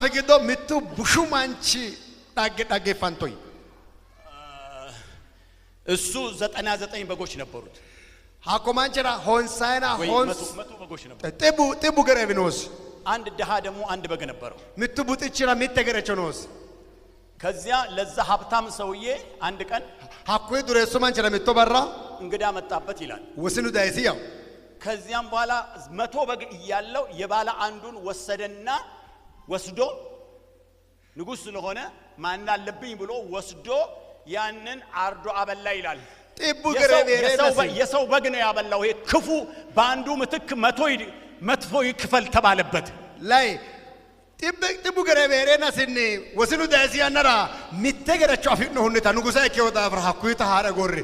فكده متو بشومانشي داغ فانتوي እሱ 99 በጎች ነበሩት ሃኮማንቸራ ሆንሳይና ሆንስ መቶ በጎች ነበሩ ጥቡ ገረብኖስ አንድ ደሃ ደግሞ አንድ በግ ነበረው ምቱ ቡጥችራ ሚተገረቸውኖስ ከዚያ ለዛ ሀብታም ሰውዬ አንድ ቀን ሃኮይ ዱሬሱ ማንቸራ ምቶ በራ እንግዳ መጣበት ይላል ወስኑ ዳይሲያው ከዚያም በኋላ 100 በግ ይያለው የባለ አንዱን ወሰደና ወስዶ ንጉስ ስለሆነ ማን አለብኝ ብሎ ወስዶ ያንን አርዶ አበላ ይላል ጥቡ ገረቤሬ የሰው በግ ነው ያበላው ይሄ ክፉ ባንዱ ምትክ 100 ይክፈል ተባለበት ላይ ጥቡ ገረቤሬ ናስኒ ወስኑ ዳይሲያነራ ሚተገረቸው አፊት ነው ሁኔታ ንጉሳ ይከወጣ ፍራ ኩይታ ሃረ ጎሪ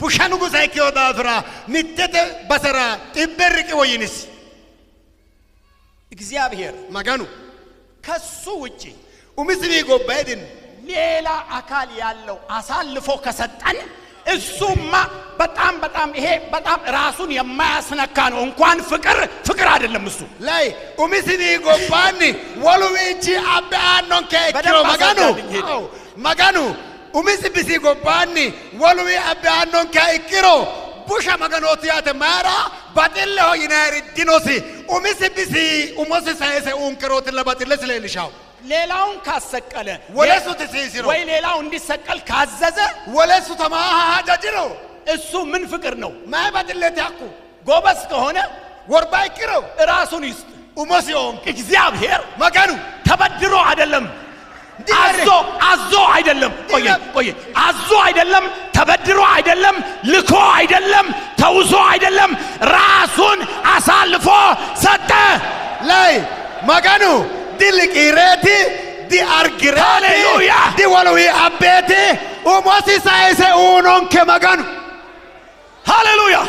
ቡሻ ንጉሳ ይከወጣ ፍራ ሚተተ በሰራ ጥበርቅ ወይንስ እግዚአብሔር ማጋኑ ከሱ ውጪ ኡምስሪ ጎባይድን ሌላ አካል ያለው አሳልፎ ከሰጠን እሱማ በጣም ይሄ በጣም ራሱን የማያስነካ ነው እንኳን ፍቅር አይደለም እሱ ላይ ኡምስሪ ጎባኒ ወሉዊቺ አባኖን ከኪሮ ማጋኑ ኡምስሪ ጎባኒ ወሉዊ አባኖን ከኪሮ ቡሻ ማጋኖት ያተ ማራ ባጥለ ሆይናሪ ዲኖሲ ኡምስሪ ኡሞስ ሳይሰ ኡንክሮት ለባጥለ ስለልሻው ሌላውን ካሰቀለ ወለሱ ተሰይሲሮ ወይ ሌላው እንዲሰቀል ካዘዘ ወለሱ ተማሃ ዳጅሮ እሱ ምን ፍቅር ነው ማይባጥለት ያኩ ጎበስ ከሆነ ወርባይ ቅሮ ራሱን ይስጥ ኡሞሲዮም እግዚአብሔር ማጋኑ ተበድሮ አይደለም አዞ አይደለም ቆይ አዞ አይደለም ተበድሮ አይደለም ልኮ አይደለም ተውሶ አይደለም ራሱን አሳልፎ ሰጠ ላይ ማጋኑ dilqireti di argireti di walwi abeti umosi saise unon ke maganu hallelujah